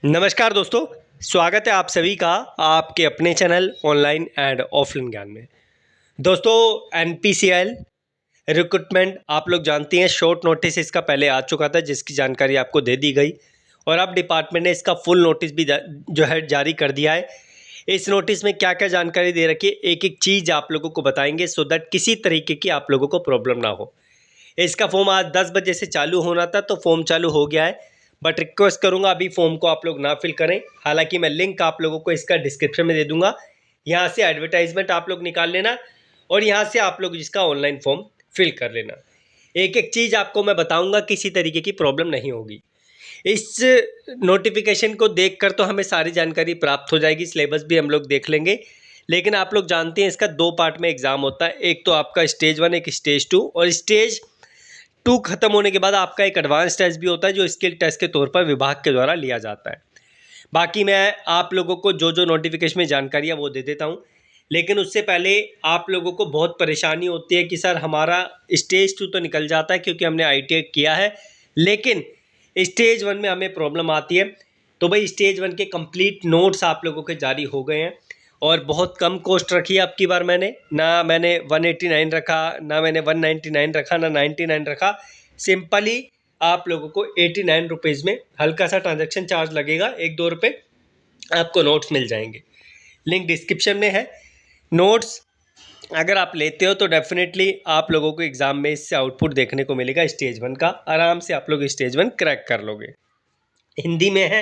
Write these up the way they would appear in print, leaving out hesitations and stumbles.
नमस्कार दोस्तों, स्वागत है आप सभी का आपके अपने चैनल ऑनलाइन एंड ऑफलाइन ज्ञान में। दोस्तों, एनपीसीएल रिक्रूटमेंट आप लोग जानते हैं, शॉर्ट नोटिस इसका पहले आ चुका था जिसकी जानकारी आपको दे दी गई और अब डिपार्टमेंट ने इसका फुल नोटिस भी जो है जारी कर दिया है। इस नोटिस में क्या क्या जानकारी दे रखी है, एक एक चीज़ आप लोगों को बताएंगे सो दैट किसी तरीके की आप लोगों को प्रॉब्लम ना हो। इसका फॉर्म आज 10 बजे से चालू होना था तो फॉर्म चालू हो गया है, बट रिक्वेस्ट करूंगा अभी फॉर्म को आप लोग ना फिल करें। हालांकि मैं लिंक आप लोगों को इसका डिस्क्रिप्शन में दे दूंगा, यहाँ से एडवर्टाइजमेंट आप लोग निकाल लेना और यहाँ से आप लोग इसका ऑनलाइन फॉर्म फिल कर लेना। एक एक चीज़ आपको मैं बताऊंगा, किसी तरीके की प्रॉब्लम नहीं होगी। इस नोटिफिकेशन को देखकर तो हमें सारी जानकारी प्राप्त हो जाएगी, सिलेबस भी हम लोग देख लेंगे। लेकिन आप लोग जानते हैं इसका दो पार्ट में एग्ज़ाम होता है, एक तो आपका स्टेज 1, एक स्टेज 2, और स्टेज 2 खत्म होने के बाद आपका एक एडवांस टेस्ट भी होता है जो स्किल टेस्ट के तौर पर विभाग के द्वारा लिया जाता है। बाकी मैं आप लोगों को जो जो नोटिफिकेशन में जानकारी है वो दे देता हूँ, लेकिन उससे पहले आप लोगों को बहुत परेशानी होती है कि सर हमारा स्टेज 2 तो निकल जाता है क्योंकि हमने ITI किया है, लेकिन स्टेज 1 में हमें प्रॉब्लम आती है। तो भाई स्टेज 1 के कंप्लीट नोट्स आप लोगों के जारी हो गए हैं और बहुत कम कॉस्ट रखी है। अब की बार मैंने 189 रखा, ना मैंने 199 रखा, ना 99 रखा। सिंपली आप लोगों को 89 रुपीज़ में हल्का सा ट्रांजैक्शन चार्ज लगेगा, 1-2 रुपये, आपको नोट्स मिल जाएंगे। लिंक डिस्क्रिप्शन में है। नोट्स अगर आप लेते हो तो डेफिनेटली आप लोगों को एग्ज़ाम में इससे आउटपुट देखने को मिलेगा स्टेज 1 का। आराम से आप लोग स्टेज 1 क्रैक कर लोगे। हिंदी में है,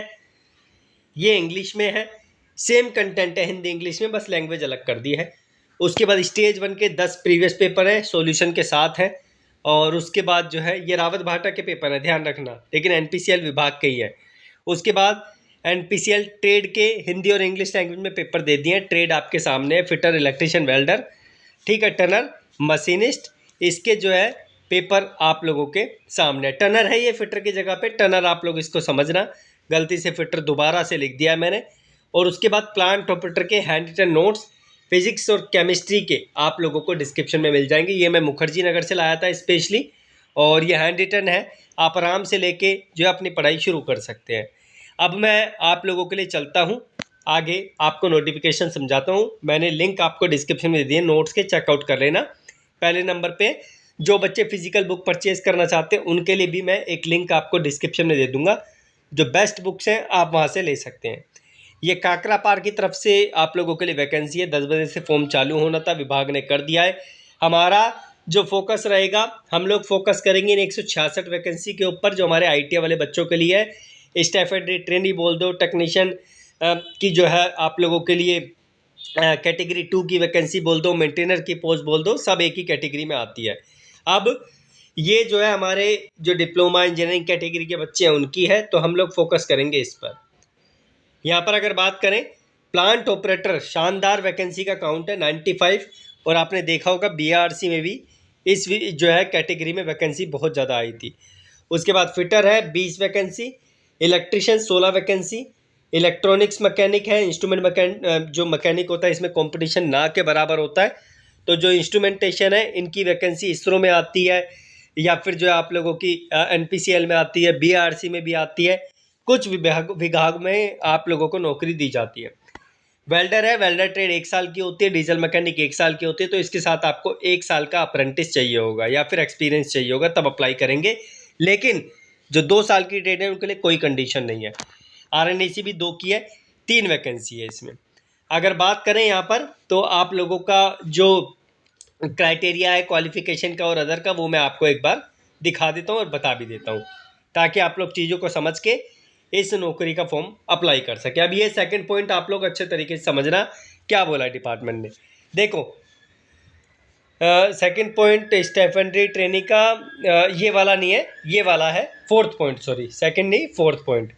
ये इंग्लिश में है, सेम कंटेंट है हिंदी इंग्लिश में, बस लैंग्वेज अलग कर दी है। उसके बाद स्टेज 1 के 10 प्रीवियस पेपर है, सॉल्यूशन के साथ है। और उसके बाद जो है ये रावत भाटा के पेपर है, ध्यान रखना, लेकिन एनपीसीएल विभाग के ही है। उसके बाद एनपीसीएल ट्रेड के हिंदी और इंग्लिश लैंग्वेज में पेपर दे दिए हैं। ट्रेड आपके सामने है, फिटर, इलेक्ट्रिशियन, वेल्डर, ठीक है, टनर, मशीनिस्ट, इसके जो है पेपर आप लोगों के सामने। टनर है ये फिटर की जगह पे, टनर आप लोग इसको समझना, गलती से फिटर दोबारा से लिख दिया है मैंने। और उसके बाद प्लांट ऑपरेटर के हैंड रिटन नोट्स फिजिक्स और केमिस्ट्री के आप लोगों को डिस्क्रिप्शन में मिल जाएंगे। ये मैं मुखर्जी नगर से लाया था स्पेशली, और ये हैंड रिटन है, आप आराम से लेके जो है अपनी पढ़ाई शुरू कर सकते हैं। अब मैं आप लोगों के लिए चलता हूँ आगे, आपको नोटिफिकेशन समझाता हूँ। मैंने लिंक आपको डिस्क्रिप्शन में दे दिए, नोट्स के चेकआउट कर लेना। पहले नंबर पे जो बच्चे फिजिकल बुक परचेज करना चाहते हैं उनके लिए भी मैं एक लिंक आपको डिस्क्रिप्शन में दे दूंगा। जो बेस्ट बुक्स हैं आप वहाँ से ले सकते हैं। ये काकरा पार की तरफ से आप लोगों के लिए वैकेंसी है, 10 बजे से फॉर्म चालू होना था, विभाग ने कर दिया है। हमारा जो फोकस रहेगा, हम लोग फोकस करेंगे इन 166 वैकेंसी के ऊपर जो हमारे ITI वाले बच्चों के लिए है। स्टाइपेंड ट्रेनी बोल दो, टेक्नीशियन की जो है आप लोगों के लिए कैटेगरी 2 की वैकेंसी बोल दो, मेंटेनर की पोस्ट बोल दो, सब एक ही कैटेगरी में आती है। अब ये जो है हमारे जो डिप्लोमा इंजीनियरिंग कैटेगरी के बच्चे हैं उनकी है, तो हम लोग फोकस करेंगे इस पर। यहाँ पर अगर बात करें प्लांट ऑपरेटर, शानदार वैकेंसी का काउंट है 95, और आपने देखा होगा BRC में भी इस जो है कैटेगरी में वैकेंसी बहुत ज़्यादा आई थी। उसके बाद फिटर है 20 vacancy, electrician 16 vacancy, electronics mechanic है, इंस्ट्रूमेंट जो मैकेनिक होता है इसमें कंपटीशन ना के बराबर होता है। तो जो इंस्ट्रूमेंटेशन है इनकी वैकेंसी इसरो में आती है, या फिर जो आप लोगों की NPCL में आती है, BRC में भी आती है, कुछ विभाग में आप लोगों को नौकरी दी जाती है। वेल्डर है, वेल्डर ट्रेड 1 साल की होती है, डीजल मैकेनिक 1 साल की होती है, तो इसके साथ आपको 1 साल का अप्रेंटिस चाहिए होगा या फिर एक्सपीरियंस चाहिए होगा, तब अप्लाई करेंगे। लेकिन जो 2 साल की ट्रेड है उनके लिए कोई कंडीशन नहीं है। RNAC भी 2 की है, 3 वैकेंसी है इसमें। अगर बात करें यहाँ पर तो आप लोगों का जो क्राइटेरिया है क्वालिफिकेशन का और अदर का, वो मैं आपको एक बार दिखा देता हूँ और बता भी देता हूँ, ताकि आप लोग चीज़ों को समझ के इस नौकरी का फॉर्म अप्लाई कर सके। अब ये सेकंड पॉइंट आप लोग अच्छे तरीके से समझना, क्या बोला है डिपार्टमेंट ने। देखो, सेकंड पॉइंट स्टाइपेंडरी ट्रेनिंग का ये वाला नहीं है, ये वाला है फोर्थ पॉइंट, सॉरी सेकंड नहीं, फोर्थ पॉइंट।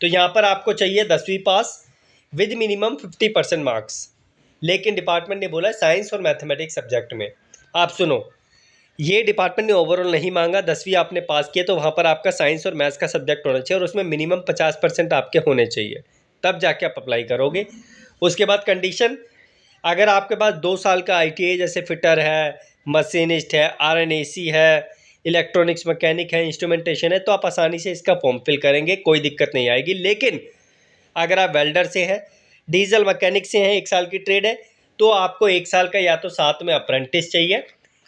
तो यहाँ पर आपको चाहिए 10वीं पास विद मिनिमम 50% मार्क्स, लेकिन डिपार्टमेंट ने बोला साइंस और मैथमेटिक्स सब्जेक्ट में। आप सुनो, ये डिपार्टमेंट ने ओवरऑल नहीं मांगा, 10वीं आपने पास किया तो वहाँ पर आपका साइंस और मैथ्स का सब्जेक्ट होना चाहिए और उसमें मिनिमम 50% आपके होने चाहिए, तब जाके आप अप्लाई करोगे। उसके बाद कंडीशन, अगर आपके पास 2 साल का ITI जैसे फिटर है, मशीनिस्ट है, RNAC है, इलेक्ट्रॉनिक्स मैकेनिक है, इंस्ट्रूमेंटेशन है, तो आप आसानी से इसका फॉर्म फिल करेंगे, कोई दिक्कत नहीं आएगी। लेकिन अगर आप वेल्डर से हैं, डीजल मैकेनिक से हैं, 1 साल की ट्रेड है, तो आपको 1 साल का या तो साथ में अप्रेंटिस चाहिए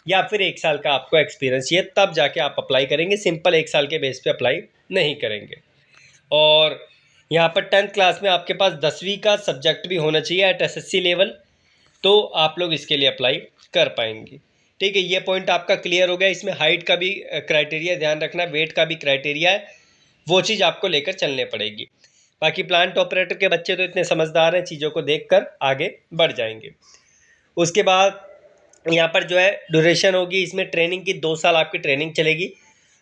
या फिर 1 साल का आपको एक्सपीरियंस चाहिए, तब जाके आप अप्लाई करेंगे। सिंपल 1 साल के बेस पे अप्लाई नहीं करेंगे। और यहाँ पर 10th क्लास में आपके पास 10वीं का सब्जेक्ट भी होना चाहिए एट SSC लेवल, तो आप लोग इसके लिए अप्लाई कर पाएंगे। ठीक है, ये पॉइंट आपका क्लियर हो गया। इसमें हाइट का भी क्राइटेरिया ध्यान रखना, वेट का भी क्राइटेरिया है, वो चीज़ आपको लेकर चलने पड़ेगी। बाकी प्लांट ऑपरेटर के बच्चे तो इतने समझदार हैं, चीज़ों को देखकर आगे बढ़ जाएंगे। उसके बाद यहाँ पर जो है ड्यूरेशन होगी, इसमें ट्रेनिंग की 2 साल आपकी ट्रेनिंग चलेगी,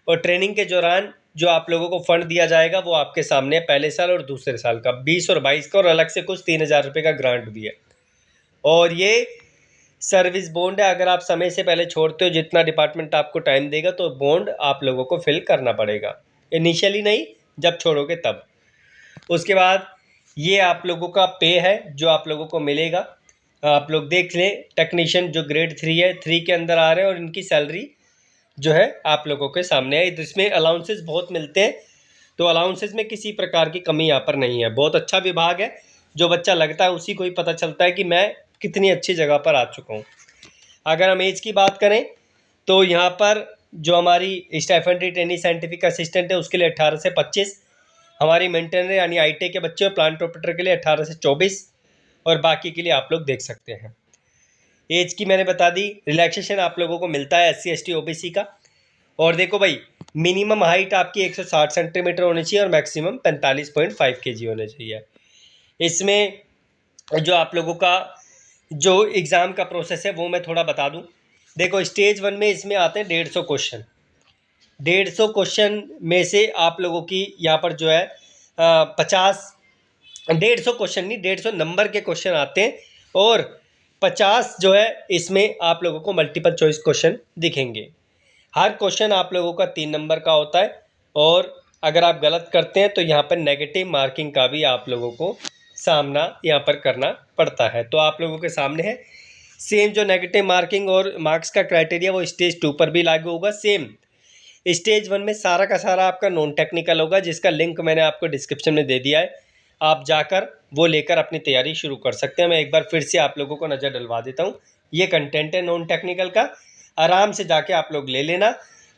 और ट्रेनिंग के दौरान जो आप लोगों को फंड दिया जाएगा वो आपके सामने है, पहले साल और दूसरे साल का 20 और 22 का, और अलग से कुछ 3000 रुपये का ग्रांट भी है। और ये सर्विस बॉन्ड है, अगर आप समय से पहले छोड़ते हो, जितना डिपार्टमेंट आपको टाइम देगा, तो बॉन्ड आप लोगों को फिल करना पड़ेगा, इनिशियली नहीं, जब छोड़ोगे तब। उसके बाद ये आप लोगों का पे है जो आप लोगों को मिलेगा। आप लोग देख लें, टेक्नीशियन जो ग्रेड 3 है, 3 के अंदर आ रहे हैं, और इनकी सैलरी जो है आप लोगों के सामने है। इसमें अलाउंसेस बहुत मिलते हैं, तो अलाउंसेस में किसी प्रकार की कमी यहाँ पर नहीं है। बहुत अच्छा विभाग है, जो बच्चा लगता है उसी को ही पता चलता है कि मैं कितनी अच्छी जगह पर आ चुका हूँ। अगर हम एज की बात करें तो यहाँ पर जो हमारी स्टाइफंडरी ट्रेनी साइंटिफिक असिस्टेंट है उसके लिए 18 से 25, हमारी मेंटेनर यानी IT के बच्चे और प्लांट ऑपरेटर के लिए 18 से 24, और बाकी के लिए आप लोग देख सकते हैं। एज की मैंने बता दी। रिलैक्सेशन आप लोगों को मिलता है SC ST OBC का। और देखो भाई, मिनिमम हाइट आपकी 160 सेंटीमीटर होनी चाहिए और मैक्सिमम 45.5 kg होने चाहिए। इसमें जो आप लोगों का जो एग्ज़ाम का प्रोसेस है वो मैं थोड़ा बता दूं। देखो, स्टेज 1 में इसमें आते हैं 150 क्वेश्चन। 150 क्वेश्चन में से आप लोगों की यहाँ पर जो है 150 क्वेश्चन नहीं, 150 नंबर के क्वेश्चन आते हैं, और 50 जो है इसमें आप लोगों को मल्टीपल चॉइस क्वेश्चन दिखेंगे। हर क्वेश्चन आप लोगों का 3 नंबर का होता है, और अगर आप गलत करते हैं तो यहाँ पर नेगेटिव मार्किंग का भी आप लोगों को सामना यहाँ पर करना पड़ता है। तो आप लोगों के सामने है सेम, जो नेगेटिव मार्किंग और मार्क्स का क्राइटेरिया वो स्टेज 2 पर भी लागू होगा। सेम स्टेज 1 में सारा का सारा आपका नॉन टेक्निकल होगा, जिसका लिंक मैंने आपको डिस्क्रिप्शन में दे दिया है, आप जाकर वो लेकर अपनी तैयारी शुरू कर सकते हैं। मैं एक बार फिर से आप लोगों को नज़र डलवा देता हूँ। ये कंटेंट है नॉन टेक्निकल का, आराम से जाके आप लोग ले लेना,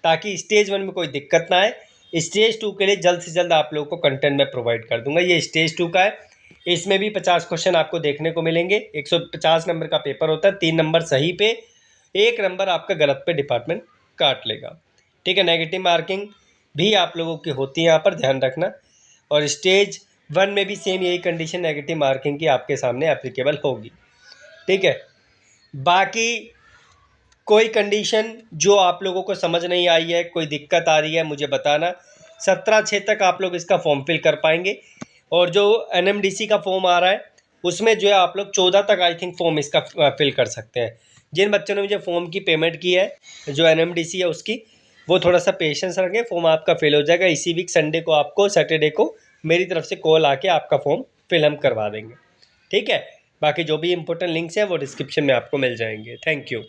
ताकि स्टेज 1 में कोई दिक्कत ना आए। स्टेज 2 के लिए जल्द से जल्द आप लोगों को कंटेंट मैं प्रोवाइड कर दूंगा। ये स्टेज 2 का है, इसमें भी 50 क्वेश्चन आपको देखने को मिलेंगे। 150 नंबर का पेपर होता है, 3 नंबर सही पे, 1 नंबर आपका गलत पे डिपार्टमेंट काट लेगा। ठीक है, नेगेटिव मार्किंग भी आप लोगों की होती है, यहाँ पर ध्यान रखना। और स्टेज 1 में भी सेम यही कंडीशन नेगेटिव मार्किंग की आपके सामने एप्लीकेबल होगी। ठीक है, बाकी कोई कंडीशन जो आप लोगों को समझ नहीं आई है, कोई दिक्कत आ रही है, मुझे बताना। 17/6 तक आप लोग इसका फॉर्म फिल कर पाएंगे। और जो NMDC का फॉर्म आ रहा है उसमें जो है आप लोग 14 तक आई थिंक फॉर्म इसका फिल कर सकते हैं। जिन बच्चों ने मुझे फॉर्म की पेमेंट की है, जो NMDC है उसकी, वो थोड़ा सा पेशेंस रखें, फॉर्म आपका फिल हो जाएगा। इसी वीक संडे को आपको, सैटरडे को मेरी तरफ से कॉल आके आपका फॉर्म फिल हम करवा देंगे। ठीक है, बाकी जो भी इंपॉर्टेंट लिंक्स हैं वो डिस्क्रिप्शन में आपको मिल जाएंगे। Thank you.